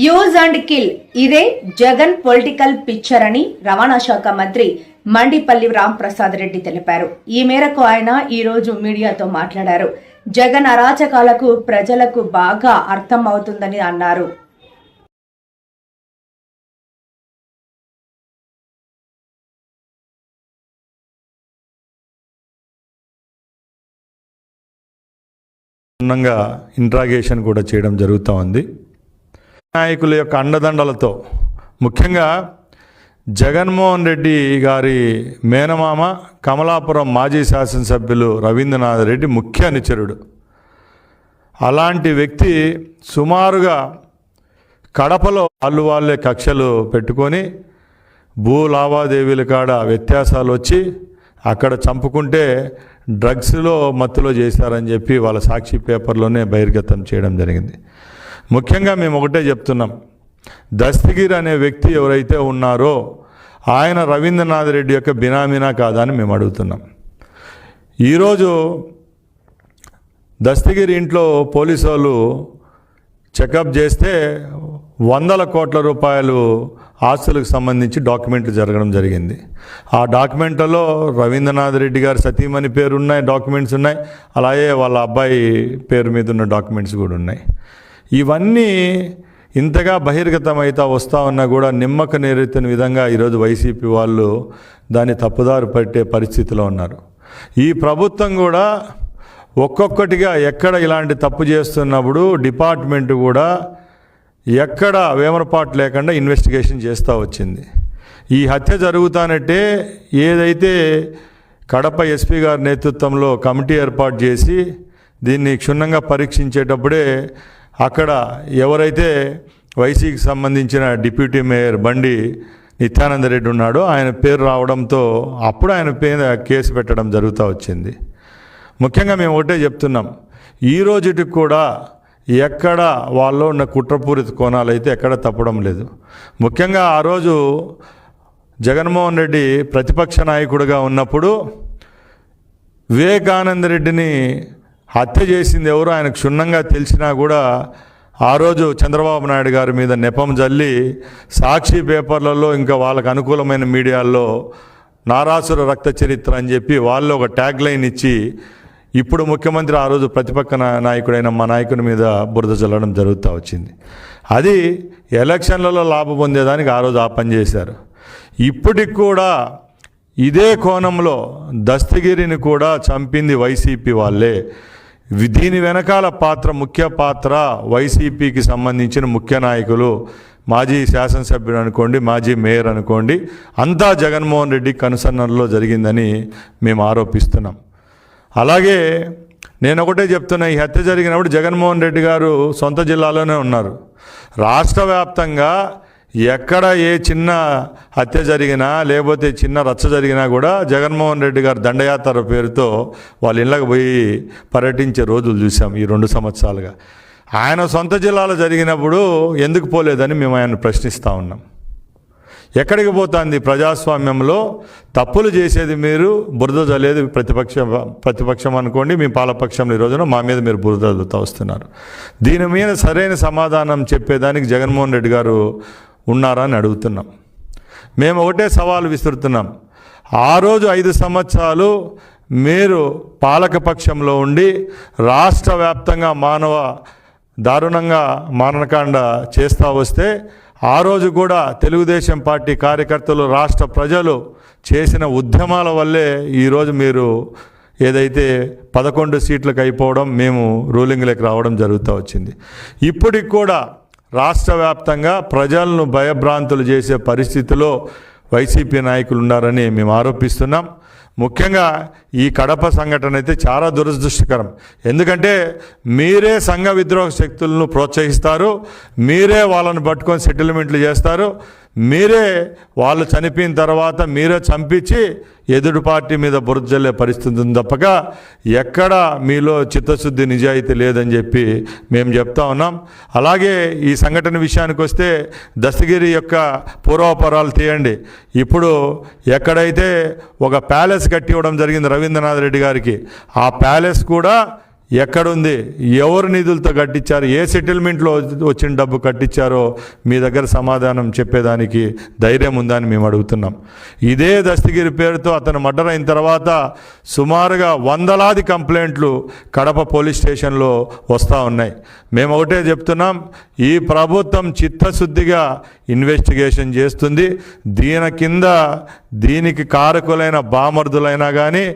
Use and kill ఇదే Jagan political picture అని రవాణా శాఖ మంత్రి మండిపల్లి రాంప్రసాద్ రెడ్డి తెలిపారు. ఈ మేరకు ఆయన ఈ రోజు మీడియాతో మాట్లాడారు. జగన్ అరాచకాలకు ప్రజలకు బాగా అర్థం అవుతుందని అన్నారు. ఇంట్రాగేషన్ కూడా చేయడం జరుగుతూ ఉంది. నాయకుల యొక్క అండదండలతో ముఖ్యంగా జగన్మోహన్ రెడ్డి గారి మేనమామ కమలాపురం మాజీ శాసనసభ్యులు రవీంద్రనాథ్ రెడ్డి ముఖ్య అనుచరుడు. అలాంటి వ్యక్తి సుమారుగా కడపలో వాళ్ళే కక్షలు పెట్టుకొని భూ లావాదేవీల కాడ వ్యత్యాసాలు వచ్చి అక్కడ చంపుకుంటే డ్రగ్స్లో మత్తులో చేశారని చెప్పి వాళ్ళ సాక్షి పేపర్లోనే బహిర్గతం చేయడం జరిగింది. ముఖ్యంగా మేము ఒకటే చెప్తున్నాం, దస్తగిరి అనే వ్యక్తి ఎవరైతే ఉన్నారో ఆయన రవీంద్రనాథ్ రెడ్డి యొక్క బినామీనా కాదా అని మేము అడుగుతున్నాం. ఈరోజు దస్తగిరి ఇంట్లో పోలీసు వాళ్ళు చెకప్ చేస్తే 100 కోట్ల రూపాయలు ఆస్తులకు సంబంధించి డాక్యుమెంట్లు జరగడం జరిగింది. ఆ డాక్యుమెంట్లలో రవీంద్రనాథ్ రెడ్డి గారి సతీమణి పేరు ఉన్నాయి, డాక్యుమెంట్స్ ఉన్నాయి, అలాగే వాళ్ళ అబ్బాయి పేరు మీద ఉన్న డాక్యుమెంట్స్ కూడా ఉన్నాయి. ఇవన్నీ ఇంతగా బహిర్గతం అవుతా వస్తూ ఉన్నా కూడా నిమ్మక నీరెత్తిన విధంగా ఈరోజు వైసీపీ వాళ్ళు దాన్ని తప్పుదారు పట్టే పరిస్థితిలో ఉన్నారు. ఈ ప్రభుత్వం కూడా ఒక్కొక్కటిగా ఎక్కడ ఇలాంటి తప్పు చేస్తున్నప్పుడు డిపార్ట్మెంట్ కూడా ఎక్కడ వేమరపాటు లేకుండా ఇన్వెస్టిగేషన్ చేస్తూ వచ్చింది. ఈ హత్య జరుగుతానంటే ఏదైతే కడప ఎస్పీ గారి నేతృత్వంలో కమిటీ ఏర్పాటు చేసి దీన్ని క్షుణ్ణంగా పరీక్షించేటప్పుడే అక్కడ ఎవరైతే వైసీకి సంబంధించిన డిప్యూటీ మేయర్ బండి నిత్యానంద రెడ్డి ఉన్నాడో ఆయన పేరు రావడంతో అప్పుడు ఆయన కేసు పెట్టడం జరుగుతూ వచ్చింది. ముఖ్యంగా మేము ఒకటే చెప్తున్నాం, ఈ రోజుటికి కూడా ఎక్కడ వాళ్ళు ఉన్న కుట్రపూరిత కోణాలు అయితే ఎక్కడ తప్పడం లేదు. ముఖ్యంగా ఆ రోజు జగన్మోహన్ రెడ్డి ప్రతిపక్ష నాయకుడిగా ఉన్నప్పుడు వివేకానంద రెడ్డిని హత్య చేసింది ఎవరు ఆయన క్షుణ్ణంగా తెలిసినా కూడా ఆ రోజు చంద్రబాబు నాయుడు గారి మీద నెపం జల్లి సాక్షి పేపర్లలో ఇంకా వాళ్ళకు అనుకూలమైన మీడియాల్లో నారాసుర రక్త చరిత్ర అని చెప్పి వాళ్ళు ఒక ట్యాగ్ లైన్ ఇచ్చి ఇప్పుడు ముఖ్యమంత్రి ఆ రోజు ప్రతిపక్ష నాయకుడైన మా నాయకుని మీద బురద చల్లడం జరుగుతూ వచ్చింది. అది ఎలక్షన్లలో లాభం పొందేదానికి ఆ రోజు ఆ పని చేశారు. ఇప్పటికి కూడా ఇదే కోణంలో దస్తగిరిని కూడా చంపింది వైసీపీ వాళ్ళే. దీని వెనకాల ముఖ్య పాత్ర వైసీపీకి సంబంధించిన ముఖ్య నాయకులు, మాజీ శాసనసభ్యుడు అనుకోండి, మాజీ మేయర్ అనుకోండి, అంతా జగన్మోహన్ రెడ్డి కనుసన్నల్లో జరిగిందని మేము ఆరోపిస్తున్నాం. అలాగే నేను ఒకటే చెప్తున్నా, ఈ హత్య జరిగినప్పుడు జగన్మోహన్ రెడ్డి గారు సొంత జిల్లాలోనే ఉన్నారు. రాష్ట్ర వ్యాప్తంగా ఎక్కడ ఏ చిన్న హత్య జరిగినా లేకపోతే చిన్న రచ్చ జరిగినా కూడా జగన్మోహన్ రెడ్డి గారు దండయాత్ర పేరుతో వాళ్ళ ఇళ్ళకి పోయి పర్యటించే రోజులు చూసాం ఈ 2 సంవత్సరాలుగా. ఆయన సొంత జిల్లాలో జరిగినప్పుడు ఎందుకు పోలేదని మేము ఆయన ప్రశ్నిస్తూ ఉన్నాం. ఎక్కడికి పోతుంది ప్రజాస్వామ్యంలో? తప్పులు చేసేది మీరు, బురద జల్లేది ప్రతిపక్షం అనుకోండి, మీ పాలపక్షంలో ఈ రోజున మా మీద మీరు బురద జల్లుతూ వస్తున్నారు. దీని మీద సరైన సమాధానం చెప్పేదానికి జగన్మోహన్ రెడ్డి గారు ఉన్నారా అని అడుగుతున్నాం. మేము ఒకటే సవాలు విసురుతున్నాం, ఆ రోజు 5 సంవత్సరాలు మీరు పాలకపక్షంలో ఉండి రాష్ట్ర వ్యాప్తంగా దారుణంగా మారణకాండ చేస్తూ వస్తే ఆ రోజు కూడా తెలుగుదేశం పార్టీ కార్యకర్తలు, రాష్ట్ర ప్రజలు చేసిన ఉద్యమాల వల్లే ఈరోజు మీరు ఏదైతే 11 సీట్లకు అయిపోవడం, మేము రూలింగ్లోకి రావడం జరుగుతూ వచ్చింది. ఇప్పటికి కూడా రాష్ట్ర వ్యాప్తంగా ప్రజలను భయభ్రాంతులు చేసే పరిస్థితిలో వైసీపీ నాయకులు ఉన్నారని మేము ఆరోపిస్తున్నాం. ముఖ్యంగా ఈ కడప సంఘటన అయితే చాలా దురదృష్టకరం. ఎందుకంటే మీరే సంఘ విద్రోహ శక్తులను ప్రోత్సహిస్తారు, మీరే వాళ్ళని పట్టుకొని సెటిల్మెంట్లు చేస్తారు, మీరే వాళ్ళు చనిపోయిన తర్వాత మీరే చంపించి ఎదుటి పార్టీ మీద బురద జల్లే పరిస్థితి ఉంది తప్పక ఎక్కడ మీలో చిత్తశుద్ధి నిజాయితీ లేదని చెప్పి మేము చెప్తా ఉన్నాం. అలాగే ఈ సంఘటన విషయానికి వస్తే దస్తగిరి యొక్క పూర్వాపరాలు తీయండి. ఇప్పుడు ఎక్కడైతే ఒక ప్యాలెస్ కట్టి ఇవ్వడం జరిగింది రవీంద్రనాథ్ రెడ్డి గారికి, ఆ ప్యాలెస్ కూడా ఎక్కడుంది, ఎవరు నిధులతో కట్టించారు, ఏ సెటిల్మెంట్లో వచ్చిన డబ్బు కట్టించారో మీ దగ్గర సమాధానం చెప్పేదానికి ధైర్యం ఉందని మేము అడుగుతున్నాం. ఇదే దస్తగిరి పేరుతో అతను మర్డర్ అయిన తర్వాత సుమారుగా వందలాది కంప్లైంట్లు కడప పోలీస్ స్టేషన్లో వస్తూ ఉన్నాయి. మేము ఒకటే చెప్తున్నాం, ఈ ప్రభుత్వం చిత్తశుద్ధిగా ఇన్వెస్టిగేషన్ చేస్తుంది. దీనికి కారకులైన బామర్దులైనా కానీ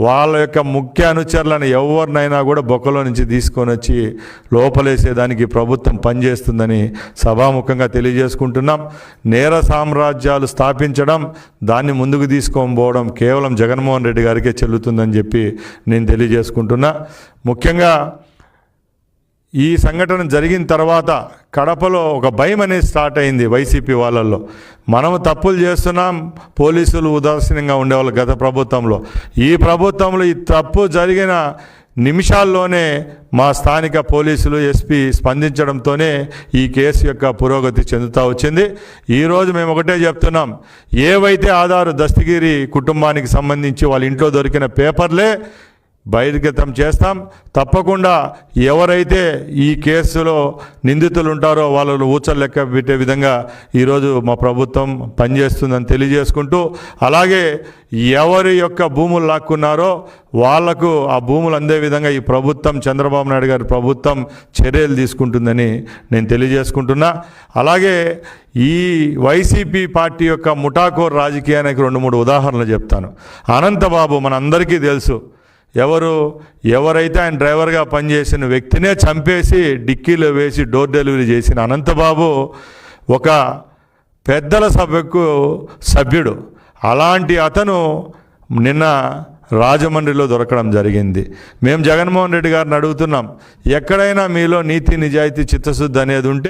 వాళ్ళ యొక్క ముఖ్య అనుచరులను ఎవరినైనా కూడా బొక్కలో నుంచి తీసుకొని వచ్చి లోపలేసేదానికి ప్రభుత్వం పనిచేస్తుందని సభాముఖంగా తెలియజేసుకుంటున్నాం. నేర సామ్రాజ్యాలు స్థాపించడం, దాన్ని ముందుకు తీసుకొని పోవడం కేవలం జగన్మోహన్ రెడ్డి గారికే చెల్లుతుందని చెప్పి నేను తెలియజేసుకుంటున్నా. ముఖ్యంగా ఈ సంఘటన జరిగిన తర్వాత కడపలో ఒక భయం అనేది స్టార్ట్ అయింది వైసీపీ వాళ్ళల్లో. మనము తప్పులు చేస్తున్నాం, పోలీసులు ఉదాసీనంగా ఉండేవాళ్ళు గత ప్రభుత్వంలో. ఈ ప్రభుత్వంలో ఈ తప్పు జరిగిన నిమిషాల్లోనే మా స్థానిక పోలీసులు ఎస్పీ స్పందించడంతోనే ఈ కేసు యొక్క పురోగతి చెందుతూ వచ్చింది. ఈరోజు మేము ఒకటే చెప్తున్నాం, ఏవైతే ఆధారు దస్తగిరి కుటుంబానికి సంబంధించి వాళ్ళ ఇంట్లో దొరికిన పేపర్లే బహిర్గతం చేస్తాం. తప్పకుండా ఎవరైతే ఈ కేసులో నిందితులు ఉంటారో వాళ్ళను ఊచలు లెక్క పెట్టే విధంగా ఈరోజు మా ప్రభుత్వం పనిచేస్తుందని తెలియజేసుకుంటూ, అలాగే ఎవరి యొక్క భూములు లాక్కున్నారో వాళ్లకు ఆ భూములు అందే విధంగా ఈ ప్రభుత్వం, చంద్రబాబు నాయుడు గారి ప్రభుత్వం చర్యలు తీసుకుంటుందని నేను తెలియజేసుకుంటున్నా. అలాగే ఈ వైసీపీ పార్టీ యొక్క ముఠాకోర్ రాజకీయానికి 2-3 ఉదాహరణలు చెప్తాను. అనంతబాబు మనందరికీ తెలుసు. ఎవరైతే ఆయన డ్రైవర్గా పనిచేసిన వ్యక్తినే చంపేసి డిక్కీలో వేసి డోర్ డెలివరీ చేసిన అనంతబాబు ఒక పెద్దల సభకు సభ్యుడు. అలాంటి అతను నిన్న రాజమండ్రిలో దొరకడం జరిగింది. మేము జగన్మోహన్ రెడ్డి గారిని అడుగుతున్నాం, ఎక్కడైనా మీలో నీతి నిజాయితీ చిత్తశుద్ధి అనేది ఉంటే